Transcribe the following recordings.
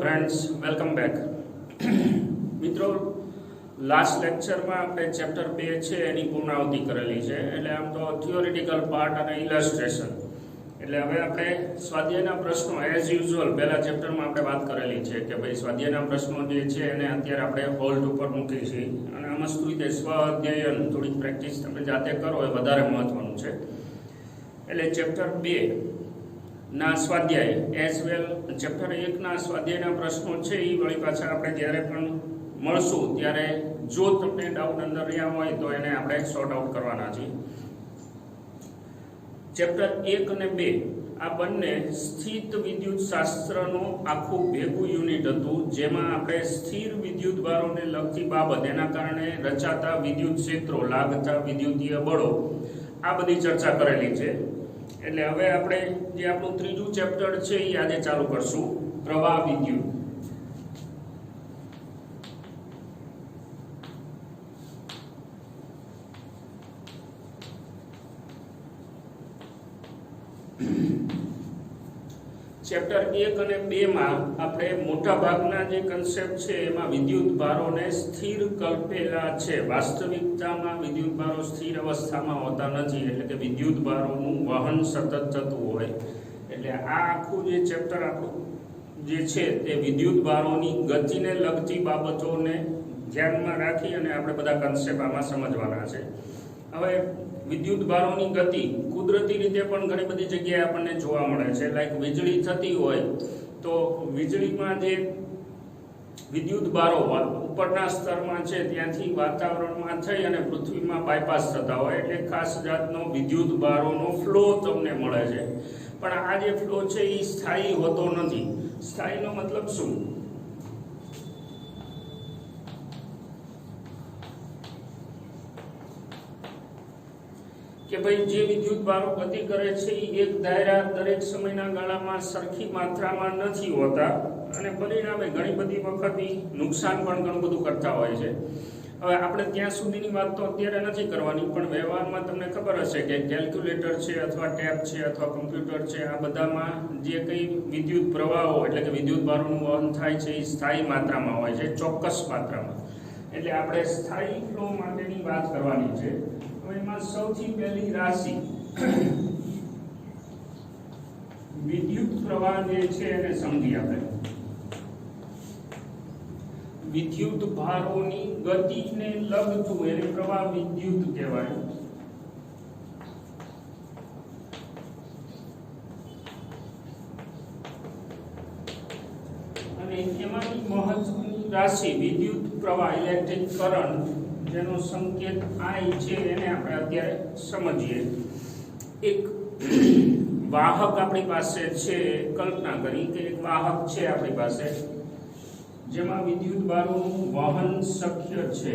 Friends, welcome back. મિત્રો, last લેક્ચરમાં આપણે ચેપ્ટર 2 છે એની પૂર્ણાવતિ કરેલી છે. એટલે આમ તો થિયોરિટિકલ પાર્ટ અને ઇલસ્ટ્રેશન. એટલે હવે આપણે સ્વાધ્યાયના પ્રશ્નો એઝ યુઝ્યુઅલ પહેલા ચેપ્ટરમાં આપણે વાત કરેલી છે કે ભાઈ સ્વાધ્યાયના પ્રશ્નો જે છે એને અત્યારે આપણે હોલ્ડ ઉપર મૂકી છીએ અને આ મસ્ત રીતે સ્વાધ્યાયન થોડીક પ્રેક્ટિસ તમે જાતે કરો એ વધારે મહત્વનું છે. એટલે ચેપ્ટર 2 ના સ્વાધ્યાય એઝ વેલ ચેપ્ટર 1 ના સ્વાધ્યાયના પ્રશ્નો છે એ વળી પાછા આપણે જ્યારે પણ મળશું ત્યારે જો તમને ડાઉટ અંદર રહ્યા હોય તો એને આપણે સોર્ટ આઉટ કરવાના છીએ. ચેપ્ટર 1 અને 2 આ બંને સ્થિત વિદ્યુત શાસ્ત્રનું આખું ભેગું યુનિટ હતું, જેમાં આપણે સ્થિર વિદ્યુત ભારોને લગતી બાબત, એના કારણે રચાતા વિદ્યુત ક્ષેત્રો, લાગતા વિદ્યુતીય બળો, આ બધી ચર્ચા કરેલી છે. એટલે હવે આપણે જે આપણું ત્રીજું ચેપ્ટર છે એ આજે ચાલુ કરશું, પ્રવાહ વિદ્યુત. ચેપ્ટર 1 અને 2 માં આપણે મોટા ભાગના જે કન્સેપ્ટ છે એમાં વિદ્યુત ભારોને સ્થિર કલ્પેલા છે. વાસ્તવિકતામાં વિદ્યુત ભારો સ્થિર અવસ્થામાં હોતા નથી, એટલે કે વિદ્યુત ભારોનું વહન સતત થતું હોય. એટલે આ આખું જે ચેપ્ટર આપણું જે છે તે વિદ્યુત ભારોની ગતિને લગતી બાબતોને ધ્યાનમાં રાખી અને આપણે બધા કન્સેપ્ટ આમાં સમજવાના છે. હવે વિદ્યુત ભારોની ગતિ કુદરતી રીતે પણ ઘણી બધી જગ્યાએ આપણને જોવા મળે છે. લાઈક વીજળી થતી હોય તો વીજળીમાં જે વિદ્યુત ભારો ઉપરના સ્તરમાં છે ત્યાંથી વાતાવરણમાં થઈ અને પૃથ્વીમાં બાયપાસ થતા હોય, એટલે ખાસ જાતનો વિદ્યુત ભારોનો ફ્લો તમને મળે છે. પણ આ જે ફ્લો છે એ સ્થાયી હોતો નથી. સ્થાયીનો મતલબ શું? કે ભાઈ જે વિદ્યુત ભારો ગતિ કરે છે એ એક દાયરા દરેક સમયના ગાળામાં સરખી માત્રામાં નથી હોતા અને પરિણામે ઘણી બધી વખત નુકસાન પણ ઘણું બધું કરતા હોય છે. હવે આપણે ત્યાં સુધીની વાત તો અત્યારે નથી કરવાની, પણ વ્યવહારમાં તમને ખબર હશે કે કેલ્ક્યુલેટર છે અથવા ટેબ છે અથવા કમ્પ્યુટર છે, આ બધામાં જે કંઈ વિદ્યુત પ્રવાહો એટલે કે વિદ્યુત ભારોનું વહન થાય છે એ સ્થાયી માત્રામાં હોય છે, ચોક્કસ માત્રામાં. એટલે આપણે સ્થાયી ફ્લો માટેની વાત કરવાની છે. એમાં સૌથી પહેલી રાશિ વિદ્યુત પ્રવાહ જે છે એને સમજી આપણે. વિદ્યુત ભારોની ગતિને લગતું એને પ્રવાહ વિદ્યુત કહેવાય. અને એમાંની મહત્વની રાશિ વિદ્યુત પ્રવાહ, ઇલેક્ટ્રિક કરંટ, જેનો સંકેત I છે એને આપણે અત્યારે સમજીએ. એક વાહક આપણી પાસે છે, કલ્પના કરી કે એક વાહક છે આપણી પાસે જેમાં વિદ્યુત ભારોનું વહન શક્ય છે.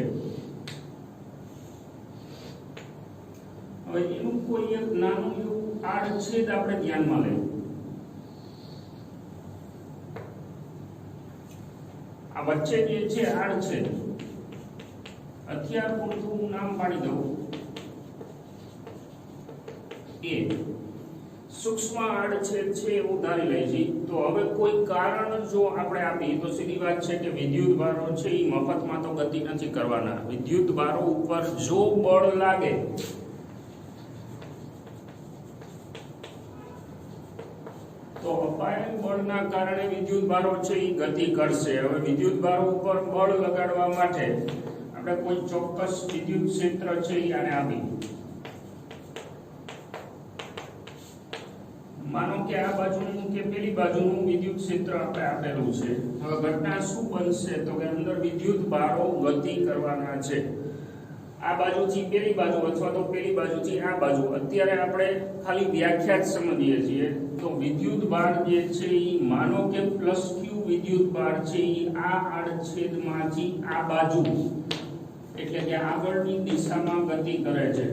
હવે એનું કોઈ એક નાનું એવું આડછેદ આપણે ધ્યાનમાં લઈએ. આ વચ્ચે જે છે આડછેદ, અત્યાર પૂરતું હું નામ પાડી દઉં એ સૂક્ષ્મ આડછેદ છે એવું ધારી લઈએ છીએ. તો હવે કોઈ કારણ જો આપણે આપીએ તો સીધી વાત છે કે વિદ્યુત ભારો છે એ મફતમાં તો ગતિ નથી કરવાના. વિદ્યુત ભારો ઉપર જો બળ લાગે તો અપાયેલ બળના કારણે વિદ્યુત ભારો છે એ ગતિ કરશે. હવે વિદ્યુત ભારો ઉપર બળ લગાડવા માટે આપણે કોઈ ચોક્કસ વિદ્યુત ક્ષેત્ર છે એ આને આપી. માનો કે આ બાજુનું કે પેલી બાજુનું વિદ્યુત ક્ષેત્ર આપણે આપેલું છે. હવે ઘટના શું બનશે તો કે અંદર વિદ્યુત ભારો ગતિ કરવાના છે. આ બાજુથી પેલી બાજુ અથવા તો પેલી બાજુથી આ બાજુ. અત્યારે આપણે ખાલી વ્યાખ્યા જ સમજીએ છીએ. તો વિદ્યુત ભાર જે છે એ માનો કે +q વિદ્યુત ભાર છે એ આ આડછેદમાંથી આ બાજુ એટલે કે આગળની દિશામાં ગતિ કરે છે.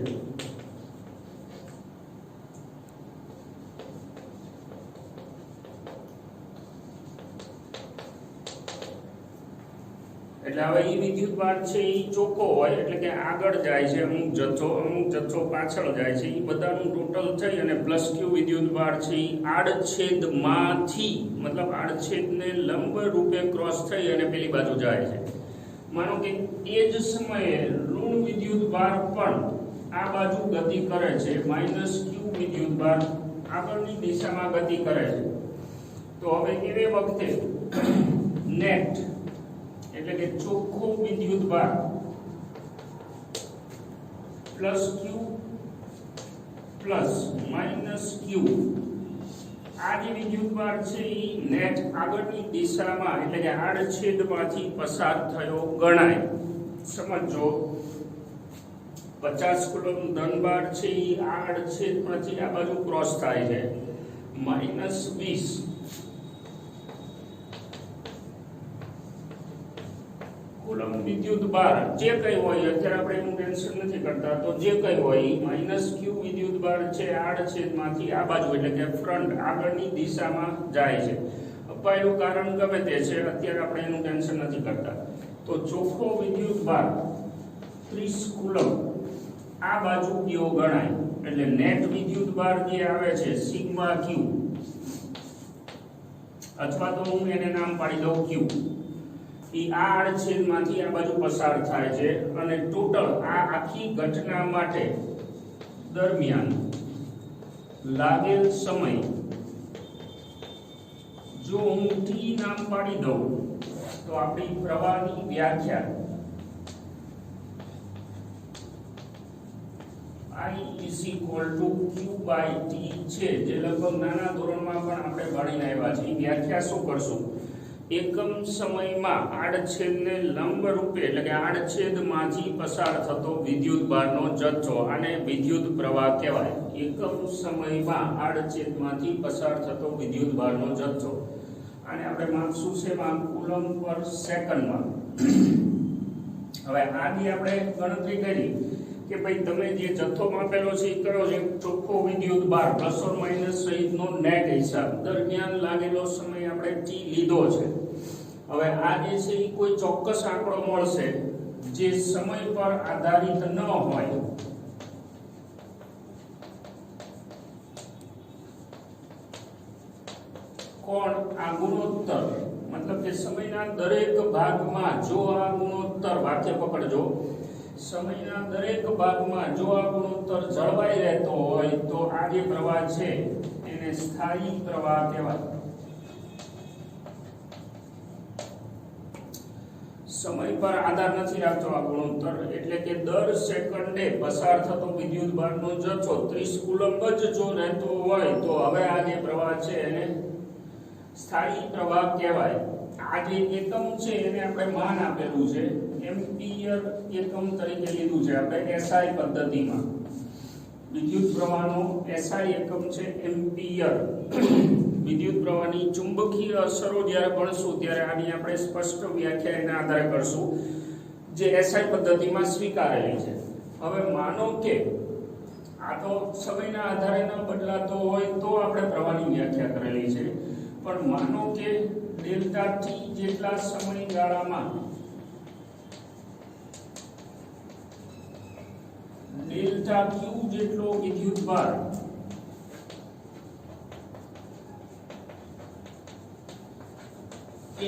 એટલે હવે એ વિદ્યુતભાર છે એ ચોખ્ખો હોય એટલે કે આગળ જાય છે અમુક જથ્થો પાછળ જાય છે, એ બધાનું ટોટલ થઈ અને પ્લસ ક્યુ વિદ્યુતભાર છે એ આડછેદમાંથી મતલબ આડછેદને લંબ રૂપે ક્રોસ થઈ અને પેલી બાજુ જાય છે. માનો કે એ જ સમયે ઋણ વિદ્યુતભાર પણ આ બાજુ ગતિ કરે છે, માઇનસ ક્યુ વિદ્યુતભાર આગળની દિશામાં ગતિ કરે છે. તો હવે એ વખતે નેટ એટલે કે ચોખ્ખો વિદ્યુતભાર પ્લસ ક્યુ પ્લસ માઇનસ ક્યુ, આ જે વિદ્યુતભાર છે એ નેટ આગળની દિશામાં એટલે કે આડછેદમાંથી પસાર થયો ગણાય. સમજો 50 કુલમ ધનભાર છે એ આડછેદમાંથી આ બાજુ ક્રોસ થાય છે, માઇનસ 20 કુલમ વિદ્યુતભાર જે કંઈ હોય, અત્યારે આપણે એનું ટેન્શન નથી કરતા, તો જે કંઈ હોય માઇનસ ક્યુ વિદ્યુતભાર છે આડછેદમાંથી આ બાજુ એટલે કે ફ્રન્ટ આગળની દિશામાં જાય છે. અપાયેલું કારણ ગમે તે છે, અત્યારે આપણે એનું ટેન્શન નથી કરતા. તો ચોખ્ખો વિદ્યુતભાર 30 કુલમ આ બાજુ ગયો ગણાય એટલે નેટ વિદ્યુતભાર જે આવે છે સિગ્મા ક્યુ, અથવા તો હું એને નામ પાડી દઉં ક્યુ, એ આ આડછેદમાંથી આ બાજુ પસાર થાય છે અને ટોટલ આ આખી ઘટના માટે દરમિયાન લાગેલ સમય જો હું ટી નામ પાડી દઉં તો આપણી પ્રવાહની વ્યાખ્યા I is equal to Q by T છે, જે લગભગ નાના ધોરણમાં પણ આપણે ભણીને આવ્યા છે. વ્યાખ્યા શું કરશું? એકમ સમયમાં આડછેદને લંબ રૂપે એટલે કે આડછેદમાંથી પસાર થતો વિદ્યુતભારનો જથ્થો, આને વિદ્યુત પ્રવાહ કહેવાય. એકમ સમયમાં આડછેદમાંથી પસાર થતો વિદ્યુતભારનો જથ્થો, આને આપણે માપશું છે કુલમ પર સેકન્ડમાં. હવે આની આપણે ગણતરી કરી કે ભાઈ તમે જે જથ્થો માપેલો છે એ કરો છે ચોખ્ખો વિદ્યુતભાર પ્લસ ઓર માઇનસ સહિતનો નેટ હિસાબ, દરમિયાન લાગેલો સમય આપણે ટી લીધો છે. હવે આ જે છે એ કોઈ ચોક્કસ આંકડો મળશે જે સમય પર આધારિત ન હોય. કોણ? આ ગુણોત્તર, મતલબ કે સમયના દરેક ભાગમાં જો આ ગુણોત્તર, વાક્ય પકડજો, સમયના દરેક ભાગમાં જો આ ગુણોત્તર જળવાઈ રહેતો હોય તો આ જે પ્રવાહ છે એને સ્થાયી પ્રવાહ કહેવાય. સમય પર આધાર નથી રાખતો આ ગુણોત્તર, એટલે કે દર સેકન્ડે પસાર થતો વિદ્યુતભારનો જથ્થો 30 કુલમ જ જો રહેતો હોય તો હવે આ જે પ્રવાહ છે એને સ્થાયી પ્રવાહ કહેવાય. આ જે એકમ છે એને આપણે માન આપેલું છે એમ્પિયર એકમ તરીકે લીધું છે આપણે SI પદ્ધતિમાં. વિદ્યુત પ્રવાહનો SI એકમ છે એમ્પિયર. વિદ્યુત પ્રવાહની ચુંબકીય અસરો જ્યારે ભણશું ત્યારે આની આપણે સ્પષ્ટ વ્યાખ્યા એના આધારે કરશું જે SI પદ્ધતિમાં સ્વીકારેલી છે. હવે માનો કે આ તો સમયના આધારે ન બદલાતો હોય તો આપણે પ્રવાહની વ્યાખ્યા કરેલી છે, પણ માનો કે ડેલ્ટા ટી જેટલા સમયગાળામાં ડેલ્ટા ક્યુ જેટલો વિદ્યુતભાર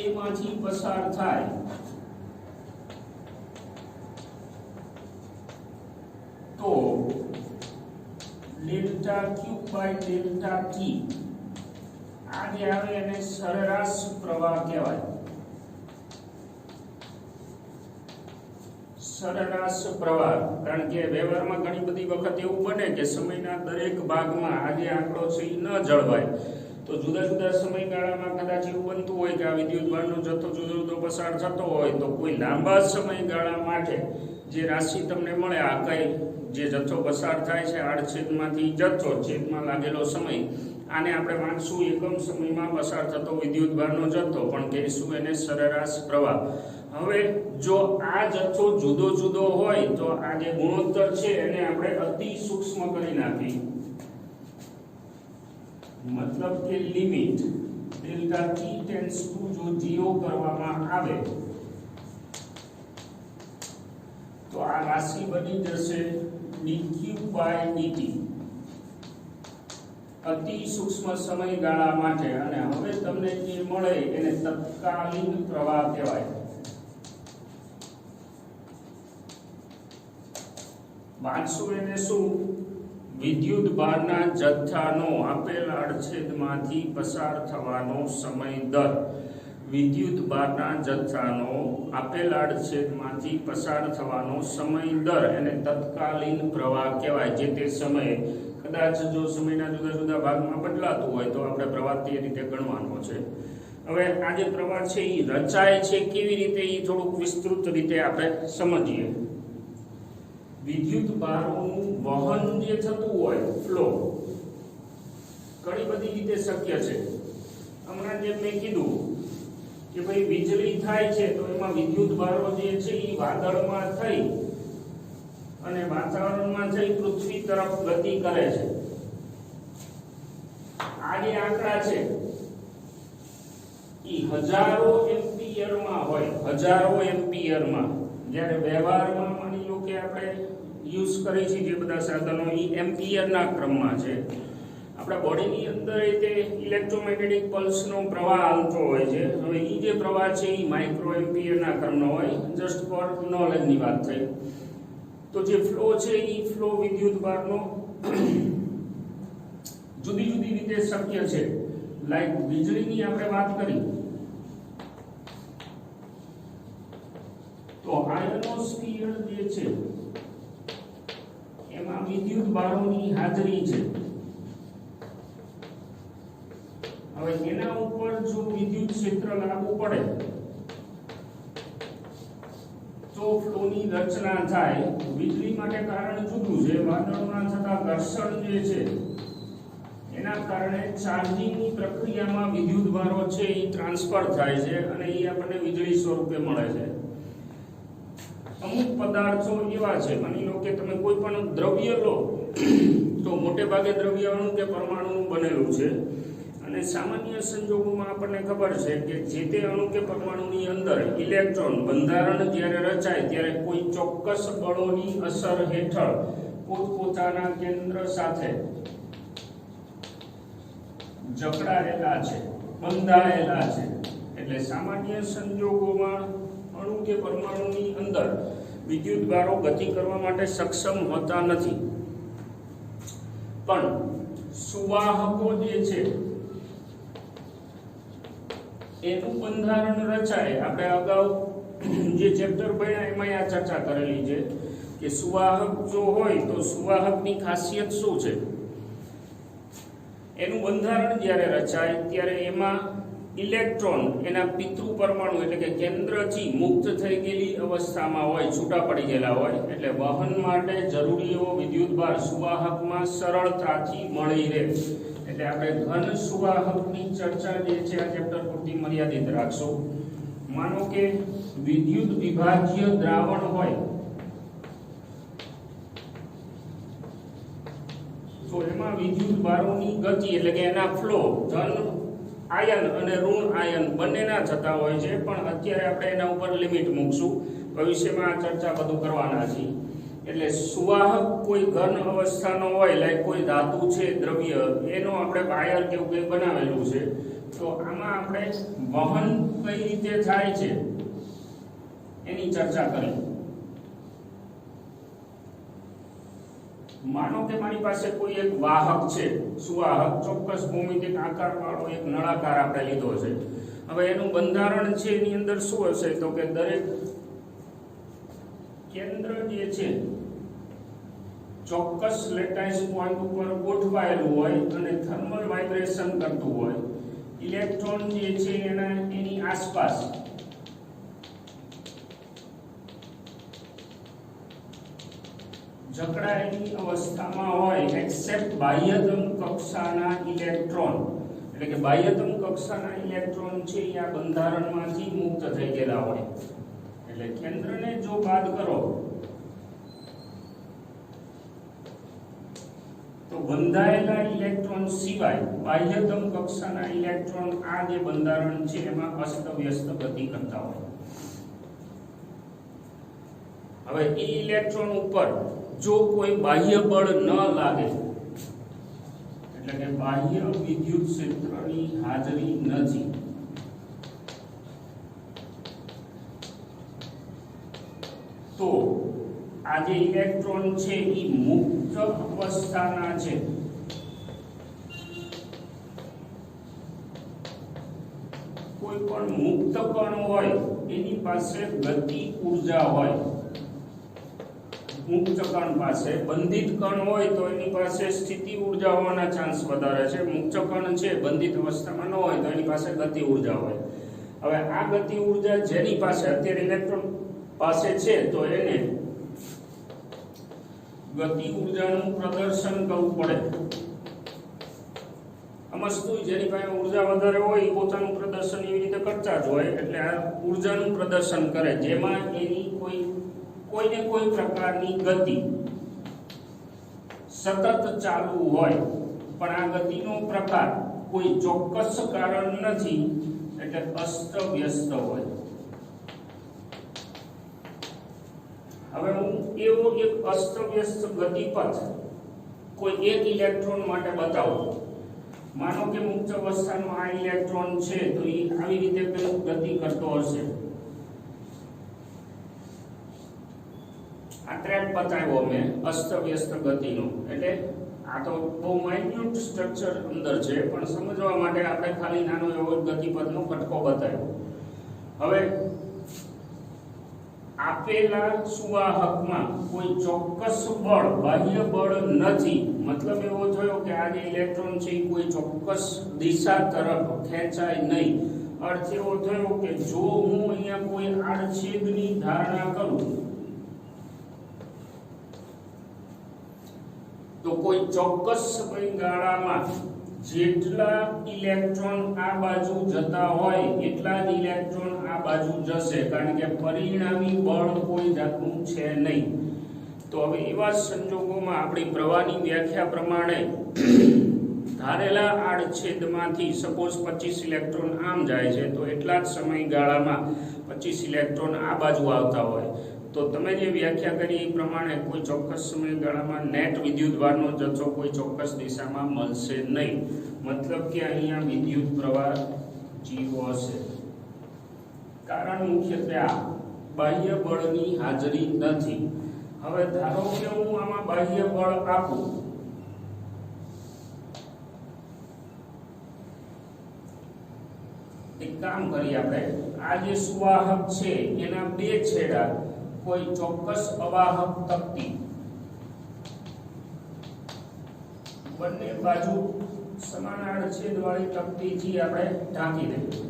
એમાંથી પસાર થાય તો delta Q by delta T આ જે આવે એને સરેરાશ પ્રવાહ કહેવાય. સરેરાશ પ્રવાહ, કારણ કે વ્યવહારમાં ઘણી બધી વખત એવું બને કે સમયના દરેક ભાગમાં આ જે આંકડો છે એ ન જળવાય, તો જુદા જુદા સમયગાળામાં કદાચ એવું બનતું હોય કે આ વિદ્યુતભારનો જથ્થો જુદો જુદો પસાર થતો હોય તો કોઈ લાંબા સમયગાળા માટે જે રાશિ તમને મળે આ કઈ જે જથ્થો પસાર થાય છે આડછેદમાંથી જથ્થો છેદમાં લાગેલો સમય, આને આપણે માનશું એકમ સમયમાં પસાર થતો વિદ્યુતભારનો જથ્થો, પણ કહીશું એને સરેરાશ પ્રવાહ. હવે જો આ જથ્થો જુદો જુદો હોય તો આ જે ગુણોત્તર છે એને આપણે અતિ સૂક્ષ્મ કરી નાખી, મતલબ કે limit delta T tends to જો 0 કરવામાં આવે તો આ રાશિ બની જશે dq/dt અતિ સૂક્ષ્મ સમયગાળા માટે, અને હવે તમને જે મળે એને તત્કાલીન પ્રવાહ કહેવાય. વાંચશું એને શું? વિદ્યુત ભારના જથ્થાનો આપેલ આડછેદમાંથી પસાર થવાનો સમય દર. વિદ્યુત ભારના જથ્થાનો આપેલ આડછેદમાંથી પસાર થવાનો સમય દર એને તત્કાલીન પ્રવાહ કહેવાય. જે તે સમયે કદાચ જો સમયના જુદા જુદા ભાગમાં બદલાતું હોય તો આપણે પ્રવાહ તે રીતે ગણવાનો છે. હવે આ જે પ્રવાહ છે એ રચાય છે કેવી રીતે એ થોડુંક વિસ્તૃત રીતે આપણે સમજીએ. વિદ્યુત ભારોનું વહન જે થતું હોય ફ્લો ઘણી બધી રીતે શક્ય છે. હમણાં જેમ મેં કીધું કે ભાઈ વીજળી થાય છે તો એમાં વિદ્યુત ભારો જે છે એ વાદળમાં થઈ અને વાતાવરણમાં જઈ પૃથ્વી તરફ ગતિ કરે છે. આ જે આંકડા છે એ હજારો એમ્પિયરમાં હોય, હજારો એમ્પિયરમાં. જ્યારે વ્યવહારમાં માની લો કે આપણે યુઝ કરી છે જે બધા સાધનો એ એમ્પિયરના ક્રમમાં છે. આપણા બોડીની અંદર તે ઇલેક્ટ્રોમેગ્નેટિક પલ્સનો પ્રવાહ આવતો હોય છે. હવે એ જે પ્રવાહ છે એ માઇક્રો એમ્પિયરના ક્રમનો હોય. જસ્ટ ફોર નોલેજની વાત થઈ. તો જે ફ્લો છે એ ફ્લો વિદ્યુત ભારનો જુદી જુદી રીતે શક્ય છે. લાઈક વીજળીની આપણે વાત કરી તો આયનોસ્ફિયર જે છે એમાં વિદ્યુત ભારોની હાજરી છે. હવે એના ઉપર જો વિદ્યુત ક્ષેત્ર લાગુ પડે તો ફ્લોની રચના થાય. વીજળી માટે કારણ જુદું છે. વાદળમાં થતા ઘર્ષણ જે છે એના કારણે ચાર્જિંગની પ્રક્રિયામાં વિદ્યુત ભારો છે એ ટ્રાન્સફર થાય છે અને એ આપણને વીજળી સ્વરૂપે મળે છે. અમુક પદાર્થો એવા છે, માની લો કે તમે કોઈ પણ દ્રવ્ય લો તો મોટે ભાગે દ્રવ્ય અણુ કે પરમાણુનું બનેલું છે. અને સામાન્ય સંજોગોમાં આપણને ખબર છે કે જે તે અણુ કે પરમાણુની અંદર ઇલેક્ટ્રોન બંધારણ જ્યારે રચાય ત્યારે કોઈ ચોક્કસ બળોની અસર હેઠળ પોતપોતાના કેન્દ્ર સાથે જકડાયેલા છે, બંધાયેલા છે. એટલે સામાન્ય સંજોગોમાં અણુ કે પરમાણુની અંદર વિદ્યુત ભારો ગતિ કરવા માટે સક્ષમ હોતા નથી. પણ સુવાહકો જે છે એનું બંધારણ રચાય. આપણે અગાઉ જે ચેપ્ટર ભણ્યા એમાં આ ચર્ચા કરેલી છે કે સુવાહક જો હોય તો સુવાહકની ખાસિયત શું છે. એનું બંધારણ જ્યારે રચાય ત્યારે એમાં ઇલેક્ટ્રોન એના પિતૃ પરમાણુ એટલે કે કેન્દ્રથી મુક્ત થઈ ગયેલી અવસ્થામાં હોય, છૂટા પડી ગયેલા હોય. એટલે વહન માટે જરૂરી એવો વિદ્યુતભાર સુવાહકમાં સરળતાથી મળી રહે. એટલે આપણે ઘન સુવાહકની ચર્ચા જે છે આ ચેપ્ટર પૂરતી મર્યાદિત રાખશું. માનો કે વિદ્યુત વિભાજ્ય દ્રાવણ હોય તો એમાં વિદ્યુત ભારોની ગતિ એટલે કે એના ફ્લો ધન આયન અને ઋણ આયન બંનેના થતા હોય છે. પણ અત્યારે આપણે એના ઉપર લિમિટ મૂકશું. ભવિષ્યમાં આ ચર્ચા બધું કરવાના છીએ. એટલે સુવાહક કોઈ ઘન અવસ્થાનો હોય, લાઈક કોઈ ધાતુ છે, દ્રવ્ય, એનો આપણે વાયર કે એવું કંઈ બનાવેલું છે. તો આમાં આપણે વહન કઈ રીતે થાય છે એની ચર્ચા કરી. માનો કે મારી પાસે કોઈ એક વાહક છે, સુવાહક, ચોક્કસ ભૌમિતિક આકારવાળો એક નળાકાર આપણે લીધો છે. હવે એનું બંધારણ છે એની અંદર શું હશે તો કે દરેક કેન્દ્ર જે છે ચોક્કસ લેટાઇસ પોઈન્ટ ઉપર ગોઠવાયેલું હોય અને થર્મલ વાઇબ્રેશન કરતું હોય. ઇલેક્ટ્રોન જે છે એની આસપાસ જકડાયેલી અવસ્થામાં હોય એક્સેપ્ટ બાહ્યતમ કક્ષાના ઇલેક્ટ્રોન. એટલે કે બાહ્યતમ કક્ષાના ઇલેક્ટ્રોન છે એ આ બંધારણમાંથી મુક્ત થઈ ગયેલા હોય. એટલે કેન્દ્રને જો બાદ કરો તો બંધાયેલા ઇલેક્ટ્રોન સિવાય બાહ્યતમ કક્ષાના ઇલેક્ટ્રોન આ જે બંધારણ છે એમાં અસ્તવ્યસ્ત ગતિ કરતા હોય. હવે એ ઇલેક્ટ્રોન ઉપર જો કોઈ બાહ્ય બળ ન લાગે, એટલે કે બાહ્ય વિદ્યુત ક્ષેત્રની હાજરી નથી, તો આ જે ઇલેક્ટ્રોન છે એ મુક્ત અવસ્થાના છે. કોઈ પણ મુક્ત કણ હોય એની પાસે ગતિ ઊર્જા હોય. મુક્ત કણ પાસે, બંધિત કણ હોય તો એની પાસે સ્થિતિ ઊર્જા હોવાના ચાન્સ વધારે છે. મુક્ત કણ છે બંધિત અવસ્થામાં ન હોય તો એની પાસે ગતિ ઊર્જા હોય. હવે આ ગતિ ઊર્જા જેની પાસે અત્યારે ઇલેક્ટ્રોન પાસે છે તો એને ગતિ ઊર્જાનું પ્રદર્શન કરવું પડે. સમજતું જેની પાસે ઊર્જા વધારે હોય એ પોતાનું પ્રદર્શન એવી રીતે કરતા જ હોય, એટલે આ ઊર્જાનું પ્રદર્શન કરે જેમાં એની કોઈને કોઈ પ્રકારની ગતિ સતત ચાલુ હોય, પણ આ ગતિનો પ્રકાર કોઈ ચોક્કસ કારણ નથી, એટલે અસ્તવ્યસ્ત હોય. હવે હું એવો એક અસ્તવ્યસ્ત ગતિપથ કોઈ એક ઇલેક્ટ્રોન માટે બતાવું. માનો કે મુક્ત અવસ્થાનો આ ઇલેક્ટ્રોન છે તો એ આવી રીતે કંઈક ગતિ કરતો હશે. આ ટ્રેક બતાવ્યો મેં અસ્તવ્યસ્ત ગતિનો, એટલે આ તો બહુ માઇન્યુટ સ્ટ્રક્ચર અંદર છે, પણ સમજવા માટે આપણે ખાલી નાનો એવો ગતિપથનો કટકો બતાવ્યો. હવે આપેલા સુવાહકમાં કોઈ ચોક્કસ બળ, બાહ્ય બળ નથી. મતલબ એવો થયો કે આ જે ઇલેક્ટ્રોન છે એ કોઈ ચોક્કસ દિશા તરફ ખેંચાય નહીં. અર્થ એવો થયો કે જો હું અહીંયા કોઈ આડછેદની ધારણા કરું તો કોઈ ચોક્કસ સમયગાળામાં જેટલા ઇલેક્ટ્રોન આ બાજુ જતા હોય એટલા જ ઇલેક્ટ્રોન આ બાજુ જશે, કારણ કે પરિણામી બળ કોઈ જાતનું છે નહીં. તો હવે એવા સંજોગોમાં આપણી પ્રવાહની વ્યાખ્યા પ્રમાણે ધારેલા આડછેદમાંથી સપોઝ 25 ઇલેક્ટ્રોન આમ જાય છે તો એટલા જ સમયગાળામાં 25 ઇલેક્ટ્રોન આ બાજુ આવતા હોય, તો તમે જે વ્યાખ્યા કરી એ પ્રમાણે કોઈ ચોક્કસ સમયગાળામાં નેટ વિદ્યુતભારનો જથ્થો કોઈ ચોક્કસ દિશામાં મળશે નહીં. મતલબ કે અહીંયા વિદ્યુત પ્રવાહ 0 હશે. કારણ મુખ્યત્વે આ બાહ્ય બળની હાજરી નથી. હવે ધારો કે હું આમાં બાહ્ય બળ આપું, એક કામ કરીએ આપણે, આ જે સુવાહક છે એના બે છેડા કોઈ ચોક્કસ અવાહક તકતી બંને બાજુ સમાન આડછેદ વાળી તકતીથી આપણે ઢાંકી દઈએ.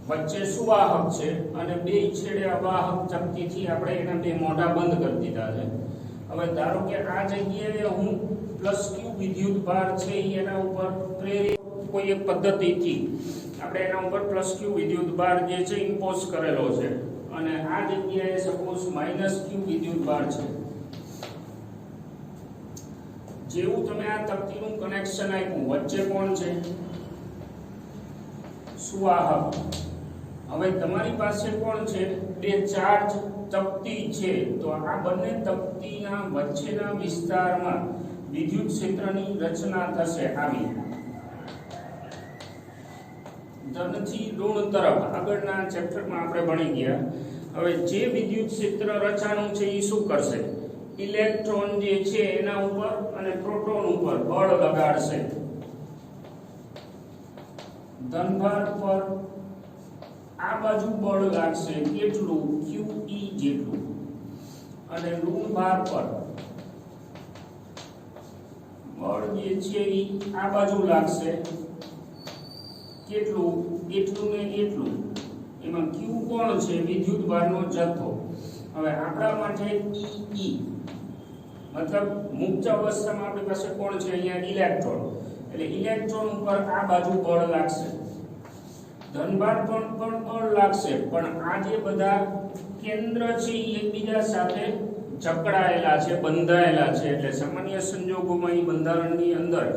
વચ્ચે સુવાહક છે અને બે છેડે અવાહક તકતીથી આપણે એના બે મોઢા બંધ કરી દીધા છે. હવે ધારો કે આ જગ્યાએ હું +q વિદ્યુતભાર છે એના ઉપર પ્રેરિત કોઈ એક પદ્ધતિથી આપણે એના ઉપર +q વિદ્યુતભાર જે છે ઇમ્પોઝ કરેલો છે, અને આ જગ્યાએ સપોઝ -q વિદ્યુતભાર છે. જેવું તમે આ તકતીનું કનેક્શન આપ્યું, વચ્ચે કોણ છે? સુવાહક. હવે તમારી પાસે કોણ છે? બે ચાર્જ તકતી છે. તો આ બંને તકતીના વચ્ચેના વિસ્તારમાં વિદ્યુત ક્ષેત્રની રચના થશે. આવી ધનથી ઋણ તરફ આગળના ચેપ્ટરમાં આપણે ભણી ગયા. હવે જે વિદ્યુત ક્ષેત્ર રચાણું છે એ શું કરશે? ઇલેક્ટ્રોન જે છે એના ઉપર અને પ્રોટોન ઉપર બળ લગાડશે. ધનભાર પર આ બાજુ બળ લાગશે કેટલું? QE જેટલું. અને ઋણભાર પર બળ જે છે એ આ બાજુ લાગશે કેટલું? એટલું ને એટલું. એમાં Q કોણ છે? વિદ્યુતભારનો જથ્થો. હવે આપણા માટે E, મતલબ મુક્ત અવસ્થામાં આપણી પાસે કોણ છે? અહીંયા ઇલેક્ટ્રોન. એટલે ઇલેક્ટ્રોન ઉપર આ બાજુ બળ લાગશે. ધનભાર પર પણ બળ લાગશે, પણ આ જે બધા કેન્દ્ર છે એ એકબીજા સાથે જકડાયેલા છે, બંધાયેલા છે. એટલે સામાન્ય સંજોગોમાં એ બંધારણની અંદર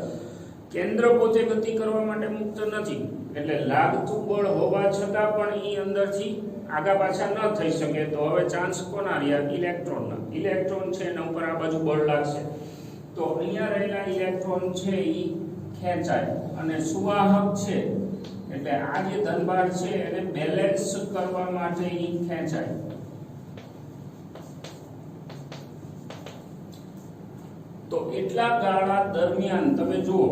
કેન્દ્ર પોતે ગતિ કરવા માટે મુક્ત નથી, એટલે લાગતું બળ હોવા છતાં પણ ઈ અંદરથી આગા પાછા ન થઈ શકે, તો હવે ચાન્સ કોના રહ્યા? ઇલેક્ટ્રોનના. ઇલેક્ટ્રોન છે એના ઉપર આ બાજુ બળ લાગશે, તો અહીંયા રહેલા ઇલેક્ટ્રોન છે ઈ ખેંચાય અને સુવાહક છે એટલે આ જે ધનભાર છે એને બેલેન્સ કરવા માટે ઈ ખેંચાય. તો એટલા ગાળા દરમિયાન તમે જુઓ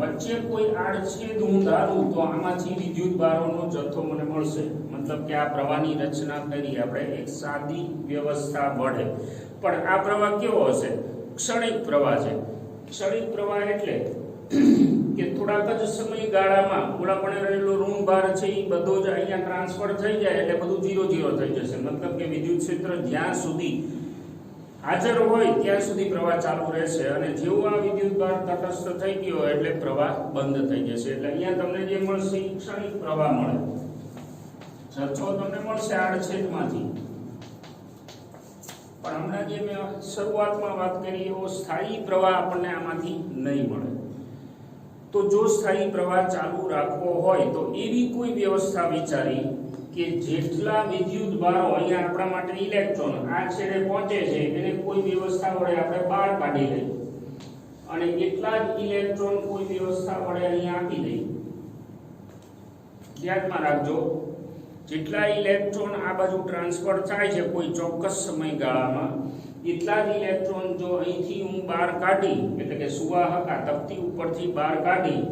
વચ્ચે કોઈ આડછેદ હું ધારું તો આમાંથી વિદ્યુત ભારોનો જથ્થો મને મળશે. મતલબ કે આ પ્રવાહની રચના કરી આપણે એક સાદી વ્યવસ્થા વડે. પણ આ પ્રવાહ કેવો હશે? ક્ષણિક પ્રવાહ છે. ક્ષણિક પ્રવાહ એટલે કે થોડાક જ સમયગાળામાં ઓલાપણે રહેલો ઋણ ભાર છે એ બધો જ અહીંયા ટ્રાન્સફર થઈ જાય એટલે બધું 0 થઈ જશે. મતલબ કે વિદ્યુત ક્ષેત્ર જ્યાં સુધી હાજર હોય ત્યાં સુધી પ્રવાહ ચાલુ રહેશે અને જેવો આ વિદ્યુત ભાર તટસ્થ થઈ ગયો એટલે પ્રવાહ બંધ થઈ જશે. એટલે અહીંયા તમને જે મળશે એ ક્ષણિક પ્રવાહ મળે. જથ્થો તમને મળશે આડછેદમાંથી, પણ હમણાં જે મેં શરૂઆતમાં વાત કરી એવો સ્થાયી પ્રવાહ આપણને આમાંથી નહીં મળે. તો જો સ્થાયી પ્રવાહ ચાલુ રાખવો હોય તો એવી કોઈ વ્યવસ્થા વિચારી કે જેટલા વિદ્યુત ભારો અહીંયા આપણા માટે ઇલેક્ટ્રોન આ છેડે પહોંચે છે એને કોઈ વ્યવસ્થા વડે આપણે બહાર કાઢી લઈએ અને એટલા જ ઇલેક્ટ્રોન કોઈ વ્યવસ્થા વડે અહીંયા આપી દઈએ. ધ્યાનમાં રાખજો, જેટલા ઇલેક્ટ્રોન આ બાજુ ટ્રાન્સફર થાય છે કોઈ ચોક્કસ સમયગાળામાં, એટલા જ ઇલેક્ટ્રોન જો અહીંથી હું બહાર કાઢી એટલે કે સુવાહક આ તકતી ઉપરથી બહાર કાઢી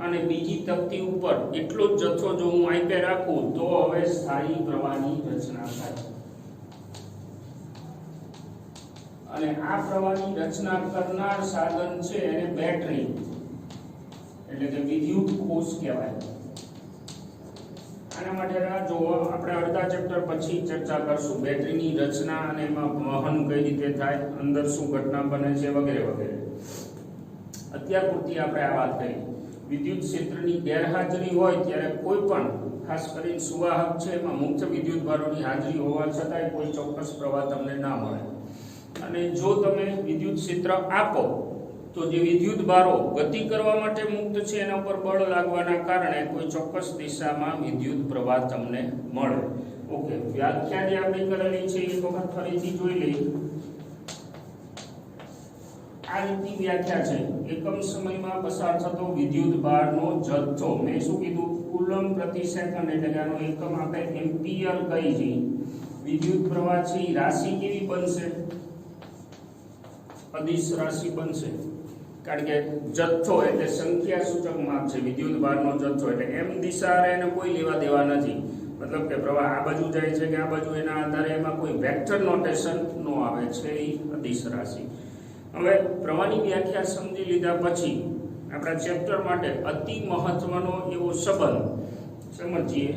અને બીજી તકતી ઉપર એટલો જ જથ્થો જો હું આપે રાખું તો હવે સ્થાયી પ્રવાહની રચના થાય. અને આ પ્રવાહની રચના કરનાર સાધન છે એને બેટરી એટલે કે વિદ્યુત કોષ કહેવાય. આના માટે જો આપણે અડધા ચેપ્ટર પછી ચર્ચા કરશું બેટરીની રચના અને એમાં વહન કઈ રીતે થાય, અંદર શું ઘટના બને છે વગેરે વગેરે. અત્યાર પૂરતી આપણે આ વાત કરી. વિદ્યુત ક્ષેત્રની ગેરહાજરી હોય ત્યારે કોઈ પણ ખાસ કરીને સુવાહક છે એમાં મુક્ત વિદ્યુત ભારોની હાજરી હોવા છતાંય કોઈ ચોક્કસ પ્રવાહ તમને ના મળે. અને જો તમે વિદ્યુત ક્ષેત્ર આપો તો જે વિદ્યુત ભારો ગતિ કરવા માટે મુક્ત છે એના ઉપર બળ લાગવાના કારણે કોઈ ચોક્કસ દિશામાં વિદ્યુત પ્રવાહ તમને મળે. ઓકે, વ્યાખ્યા જે આપણે કરેલી છે એક વખત ફરીથી જોઈ લઈએ. આ રીતની વ્યાખ્યા છે. એકમ સમયમાં પસાર થતો વિદ્યુત ભારનો જથ્થો. મેં શું કીધું? કુલમ પ્રતિ સેકન્ડ એટલે કે આનો એકમ આપણે એમ્પિયર કહી છે. વિદ્યુત પ્રવાહ છે એ રાશિ કેવી બનશે? અદિશ રાશિ બનશે, કારણ કે જથ્થો એટલે સંખ્યા સૂચક માપ છે. વિદ્યુત ભારનો જથ્થો એટલે એમ દિશા એને કોઈ લેવા દેવા નથી. મતલબ કે પ્રવાહ આ બાજુ જાય છે કે આ બાજુ, એના આધારે એમાં કોઈ વેક્ટર નોટેશન નો આવે છે. એ અદિશ રાશિ. હવે પ્રવાહની વ્યાખ્યા સમજી લીધા પછી આપણા ચેપ્ટર માટે અતિ મહત્વનો એવો સંબંધ સમજીએ.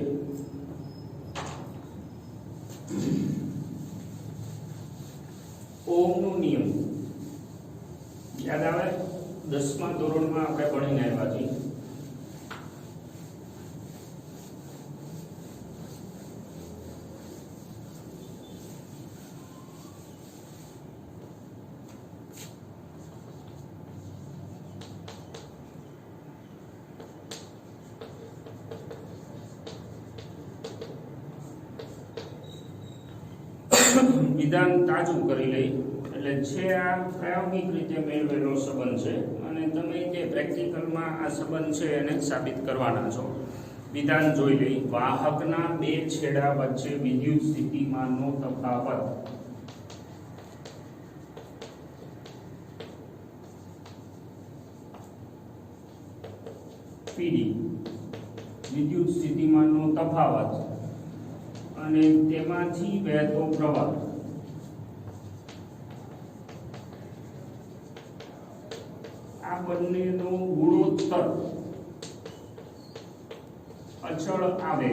ઓહમનો નિયમ યાદ આવે? 10મા ધોરણમાં આપણે ભણીને આવ્યા છીએ. વિધાન તાજું કરી લઈ એટલે છે આ પ્રાયોગિક રીતે મેળવેલો સંબંધ છે અને તમે જે પ્રેક્ટિકલમાં આ સંબંધ છે એને સાબિત કરવાના છો. વિધાન જોઈ લઈ. વાહકના બે છેડા વચ્ચે વિદ્યુત સ્થિતિમાનનો તફાવત PD વિદ્યુત સ્થિતિમાનનો તફાવત અને તેમાંથી વહેતો પ્રવાહ આ બંનેનો ગુણોત્તર અચળ આવે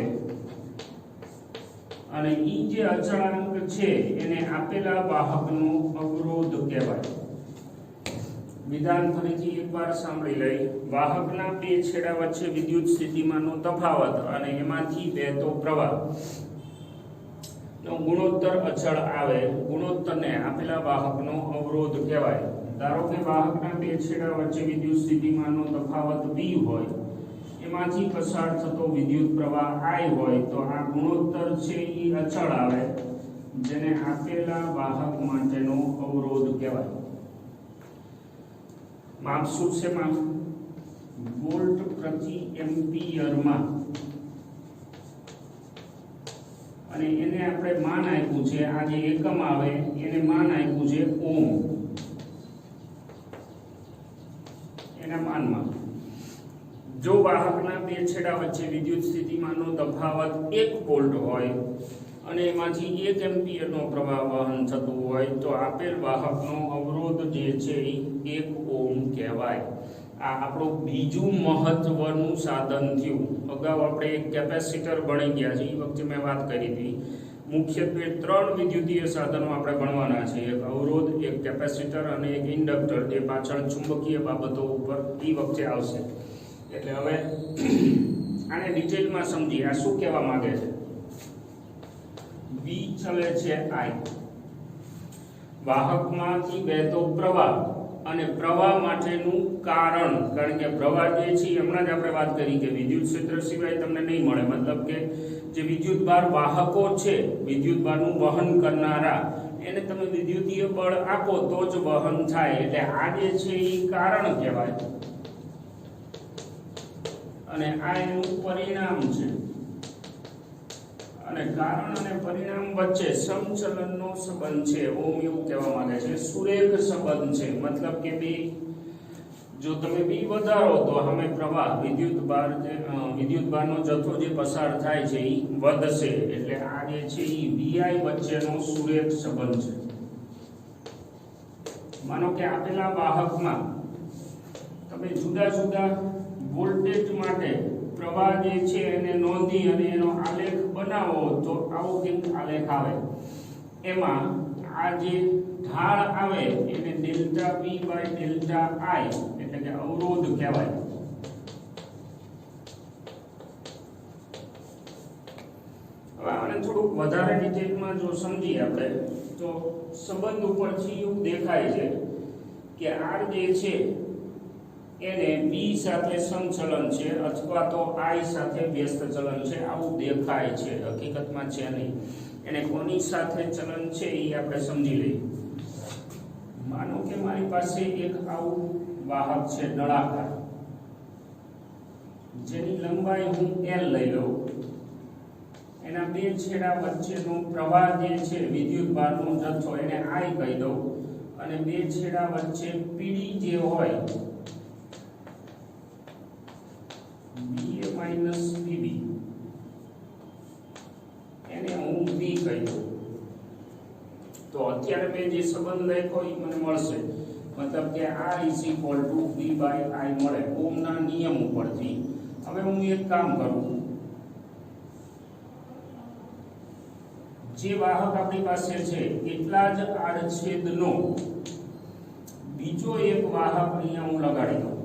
અને ઈ જે અચળાંક છે એને આપેલા વાહકનો અવરોધ કહેવાય. વિધાન ફરીથી એકવાર સાંભળી લઈ. વાહકના બે છેડા વચ્ચે વિદ્યુત સ્થિતિમાનનો તફાવત અને એમાંથી વહેતો પ્રવાહ નો ગુણોત્તર અચળ આવે. ગુણોત્તરને આપેલા વાહકનો અવરોધ કહેવાય. ધારો કે વાહકના બે છેડા વચ્ચે વિદ્યુત સ્થિતિમાનનો તફાવત V હોય, એમાંથી પસાર થતો વિદ્યુત પ્રવાહ I હોય તો આ ગુણોત્તર છે એ અચળ આવે, જેને આપેલા વાહક માટેનો અવરોધ કહેવાય. માપ શું છે? માપ વોલ્ટ પ્રતિ એમ્પિયરમાં, અને એને આપણે માન આપ્યું છે, આ જે એકમ આવે એને માન આપ્યું છે ઓમ. એના માનમાં જો વાહકના બે છેડા વચ્ચે વિદ્યુત સ્થિતિમાનનો તફાવત 1 વોલ્ટ હોય અને એમાંથી 1 એમ્પિયરનો પ્રવાહ વહન થતું હોય તો આપેલ વાહકનો અવરોધ જે છે એ 1 ઓમ કહેવાય. આ આપણું બીજું મહત્વનું સાધન થયું. અગાઉ આપણે એક કેપેસિટર ભણી ગયા છે, એ વખતે મેં વાત કરી હતી. મુખ્યત્વે 3 વિદ્યુતીય સાધનો આપણે ભણવાના છે, એક અવરોધ, એક કેપેસિટર અને એક ઇન્ડક્ટર, જે પાછળ ચુંબકીય બાબતો ઉપર એ વખતે આવશે. એટલે હવે આને ડિટેલમાં સમજીએ. આ શું કહેવા માંગે છે? V ચલે છે I, વાહકમાંથી વહેતો પ્રવાહ અને પ્રવાહ માટેનું કારણ કે પ્રવાહ જે છે હમણાં જ આપણે વાત કરી કે વિદ્યુત ક્ષેત્ર સિવાય તમને નહીં મળે. મતલબ કે જે વિદ્યુતભાર વાહકો છે, વિદ્યુતભારનું વહન કરનારા, એને તમે વિદ્યુતીય બળ આપો તો જ વહન થાય. એટલે આ જે છે એ કારણ કહેવાય અને આ એનું પરિણામ છે. અને કારણ અને પરિણામ વચ્ચે સમચલનનો સંબંધ છે. ઓમ એવું કહેવા માંગે છે સુરેખ સંબંધ છે. મતલબ કે બે, જો તમે બી વધારો તો અમે પ્રવાહ વિદ્યુતભારનો જથ્થો જે પસાર થાય છે એ વધશે. એટલે આ જે છે એ VI વચ્ચેનો સુરેખ સંબંધ છે. માનો કે આપેલા વાહકમાં તમે જુદા જુદા વોલ્ટેજ માટે પ્રવાહ જે છે એને નોંધી અને એનો આલેખ બનાવો તો આવો કંઈક આલેખ આવે. એમાં આ જે ઢાળ આવે એને delta V by delta I એટલે કે અવરોધ કહેવાય. હવે આને થોડુંક વધારે ડિટેલમાં જો સમજીએ આપણે તો સંબંધ ઉપરથી એવું દેખાય છે કે R જે છે એને B સાથે સમચલન છે અથવા તો I સાથે વ્યસ્ત ચલન છે, આવું દેખાય છે. હકીકતમાં છે નહીં. એને કોની સાથે ચલન છે એ આપણે સમજી લઈએ. માનો કે મારી પાસે એક આવું વાહક છે નળાકાર, જેની લંબાઈ હું L લઈ લઉં. એના બે છેડા વચ્ચેનો પ્રવાહ જે છે વિદ્યુતભારનો જથ્થો એને I કહી દઉં, અને બે છેડા વચ્ચે PD જે હોય PB એને હું V કહી દઉં. તો અત્યારે મેં જે સંબંધ લખ્યો એ મને મળશે. મતલબ કે R = V by I મળે ઓમના નિયમ ઉપરથી. હવે હું એક કામ કરું, જે વાહક આપણી પાસે છે એટલા જ આડછેદનો બીજો એક વાહક અહીંયા હું લગાડી દઉં.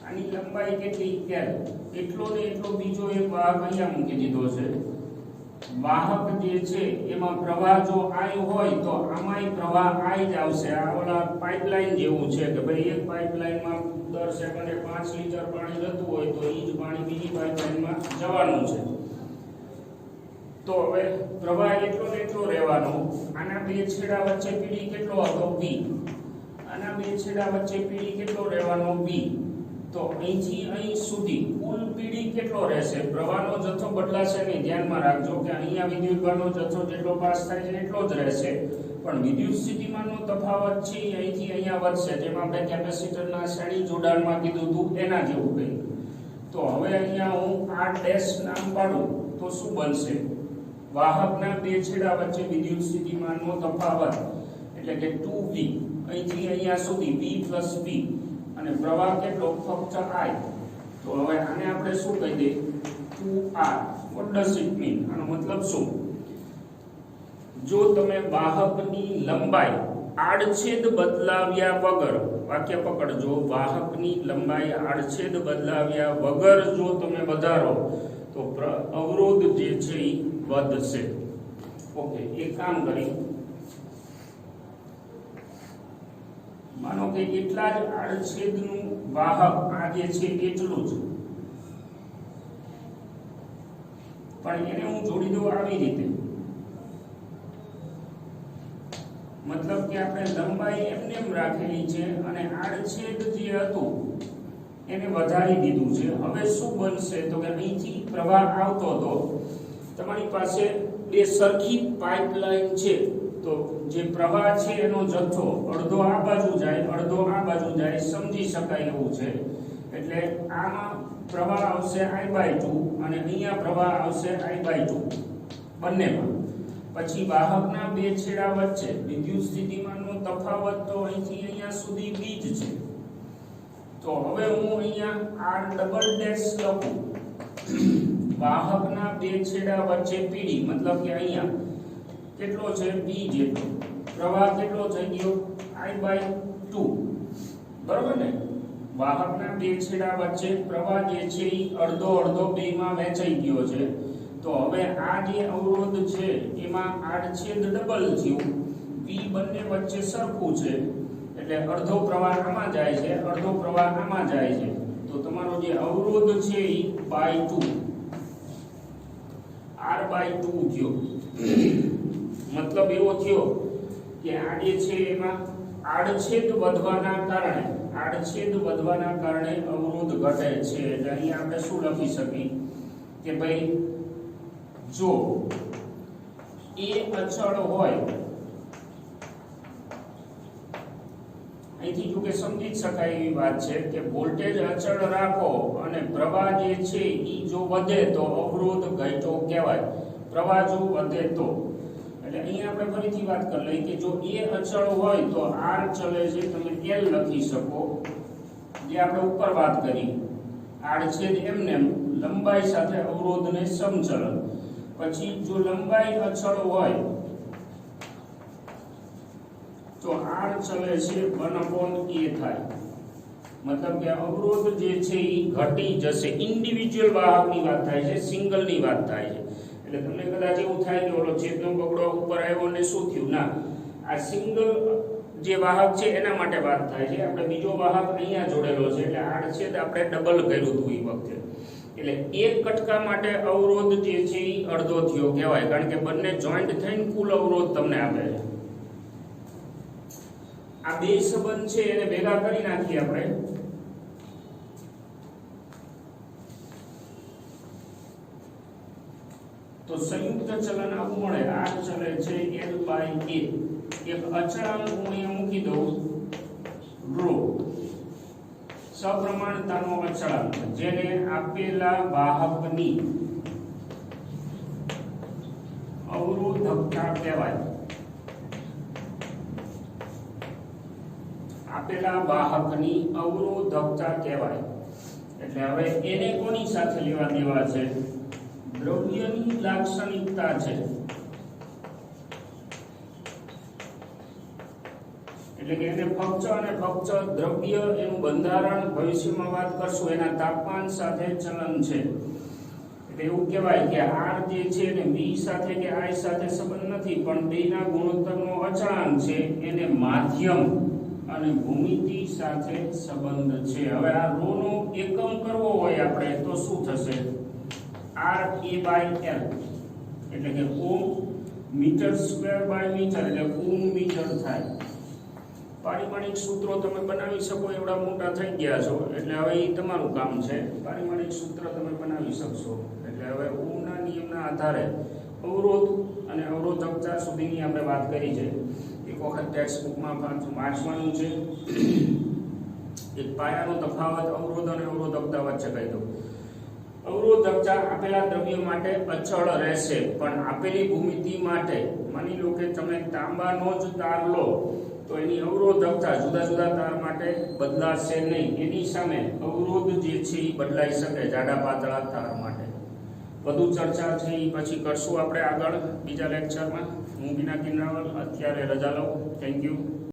આની લંબાઈ કેટલી? L. એટલો ને એટલો બીજો એક વાહક અહીંયા મૂકી દીધો છે. વાહક જે છે એમાં પ્રવાહ જો I હોય તો આમાંય પ્રવાહ I જ આવશે. આ ઓલા પાઇપલાઇન જેવું છે કે ભાઈ એક પાઇપલાઇનમાં દર સેકન્ડે 5 લિટર પાણી જતું હોય તો એ જ પાણી બીજી પાઇપલાઇનમાં જવાનું છે. તો હવે પ્રવાહ એટલો ને એટલો રહેવાનો. આના બે છેડા વચ્ચે PD કેટલો હતો? V. આના બે છેડા વચ્ચે PD કેટલો રહેવાનો? V. તો અહીંથી અહીં સુધી કુલ PD કેટલો રહેશે? પ્રવાહનો જથ્થો બદલાશે નહીં. ધ્યાનમાં રાખજો કે અહીંયા વિદ્યુતભારનો જથ્થો જેટલો પાસ થાય છે એટલો જ રહેશે, પણ વિદ્યુત સ્થિતિમાનનો તફાવત છે અહીંથી અહીંયા વધશે. જેમ આપણે કેપેસિટરના શ્રેણી જોડાણમાં કીધું હતું એના જેવું કંઈક. તો હવે અહીંયા હું R ડેશ નામ પાડું તો શું બનશે? વાહકના બે છેડા વચ્ચે વિદ્યુત સ્થિતિમાનનો તફાવત એટલે કે 2V, અહીંથી અહીંયા સુધી V plus V, અને પ્રવાહ કેટલો? ફક્ત I. તો હવે આને આપણે શું કહી દઈએ? 2R. What does it mean? આનો મતલબ શું? જો તમે વાહકની લંબાઈ આડછેદ બદલાવ્યા વગર, વાક્ય પકડજો, વાહકની લંબાઈ આડછેદ બદલાવ્યા વગર જો તમે વધારો તો અવરોધ જે છે એ વધશે. ઓકે, એક કામ કરી, માનો કે એટલા જ આડછેદનું વાહક આ જે છે એટલું જ, પણ એને હું જોડી દઉં આવી રીતે, મતલબ કે આપણે લંબાઈ એમને એમ રાખેલી છે અને આડછેદ જે હતું એને વધારી દીધું છે. હવે શું બનશે તો કે અહીંથી પ્રવાહ આવતો હતો, તમારી પાસે બે સરખી પાઇપલાઇન છે, તો જે પ્રવાહ છે એનો જથ્થો અડધો આ બાજુ જાય અડધો આ બાજુ જાય, સમજી શકાય એવું છે. એટલે આમાં પ્રવાહ આવશે I/2 અને અહીંયા પ્રવાહ આવશે I/2 બંનેમાં. પછી વાહકના બે છેડા વચ્ચે વિદ્યુત સ્થિતિમાનનો તફાવત તો અહીંથી અહીંયા સુધી b જ છે. તો હવે હું અહીંયા r ડબલ ડેશ લખું, વાહકના બે છેડા વચ્ચે pd, મતલબ કે અહીંયા કેટલો છે b જેટલો, પ્રવાહ કેટલો થઈ ગયો I/2, બરોબર ને. વાહકના બે છેડા વચ્ચે પ્રવાહ જે છે એ અડધો અડધો બેમાં વહેંચાઈ ગયો છે. તો હવે આ જે અવરોધ છે એમાં આડછેદ ડબલ થયું, p બંને વચ્ચે સરખું છે, એટલે અડધો પ્રવાહ આમાં જાય છે અડધો પ્રવાહ આમાં જાય છે. તો તમારો જે અવરોધ છે એ r/2 થયો. મતલબ એવો થયો કે આ જે છે એમાં આડછેદ વધવાના કારણે અવરોધ ઘટે છે. એટલે અહીંયા આપણે શું લખી શકીએ કે ભાઈ જો એ અચળ હોય, અહીંથી જો કે સમજી શકાય એવી વાત છે કે વોલ્ટેજ અચળ રાખો અને પ્રવાહ જે છે એ જો વધે તો અવરોધ ઘટ્યો કહેવાય, પ્રવાહ જો વધે તો. એટલે અહીંયા આપણે ફરીથી વાત કરી લઈએ કે જો એ અચળ હોય તો r ચલે છે, તમે l લખી શકો, જે આપણે ઉપર વાત કરી, આડછેદ એમને લંબાઈ સાથે અવરોધને સમચલન. પછી જો લંબાઈ અચળ હોય તો r ચલે છે 1/a થાય, મતલબ કે અવરોધ જે છે એ ઘટી જશે. ઇન્ડિવિડ્યુઅલ વાહકની વાત થાય છે, સિંગલની વાત થાય છે. એટલે તમને કદાચ એવું થાય કે ઓલો છેદનો બગડો ઉપર આવ્યો ને શું થયું, ના, આ સિંગલ જે વાહક છે એના માટે વાત થાય છે. આપણે બીજો વાહક અહીંયા જોડેલો છે એટલે આડછેદ આપણે ડબલ કર્યું હતું એ વખતે. એટલે એક કટકા માટે અવરોધ જે છે એ અડધો થયો કહેવાય, કારણ કે બંને જોઈન્ટ થઈને કુલ અવરોધ તમને આપે છે. આ બે સંબંધ છે એને ભેગા કરી નાખીએ આપણે. તો સંયુક્ત ચલન આવું મળે, r ચલે છે l/a. એક અચળાંક હું અહીંયા મૂકી દઉં ρ, સપ્રમાણતાનો અચળાંક, જેને આપેલા વાહકની અવરોધકતા કહેવાય. આપેલા વાહકની અવરોધકતા કહેવાય. એટલે હવે એને કોની સાથે લેવા દેવા છે? દ્રવ્યની લાક્ષણિકતા છે. એટલે કે એને ફક્ત અને ફક્ત દ્રવ્ય એનું બંધારણ ભવિષ્યમાં વાત કરશું એના તાપમાન સાથે ચલન છે. એટલે એવું કહેવાય કે r જે છે એને v સાથે કે I સાથે સંબંધ નથી, પણ બેના ગુણોત્તરનો અચળાંક છે, એને માધ્યમ અને ભૂમિતિ સાથે સંબંધ છે. હવે આ ρ નો એકમ કરવો હોય આપણે તો શું થશે? R/A/L, એટલે કે ઓમ મીટર સ્ક્વેર બાય મીટર, એટલે ઓમ મીટર થાય. પારિમાણિક સૂત્રો તમે બનાવી શકો એવડા મોટા થઈ ગયા છો, એટલે હવે એ તમારું કામ છે. પારિમાણિક સૂત્ર તમે બનાવી શકશો. એટલે હવે ઓમના નિયમના આધારે અવરોધ અને અવરોધકતા સુધીની આપણે વાત કરી છે. એક વખત ટેક્સ્ટ બુકમાં વાંચવાનું છે. એક પાયાનો તફાવત અવરોધ અને અવરોધકતા વચ્ચે કહી દઉં. અવરોધકતા આપેલા દ્રવ્ય માટે અચળ રહેશે, પણ આપેલી ભૂમિતિ માટે, માની લો કે તમે તાંબાનો જ તાર લો તો એની અવરોધકતા જુદા જુદા તાર માટે બદલાશે નહીં. એની સામે અવરોધ જે છે એ બદલાઈ શકે જાડા પાતળા તાર માટે. વધુ ચર્ચા છે એ પછી કરશું આપણે આગળ બીજા લેક્ચરમાં. હું પિનાકિન રાવલ અત્યારે રજા લઉં. Thank you.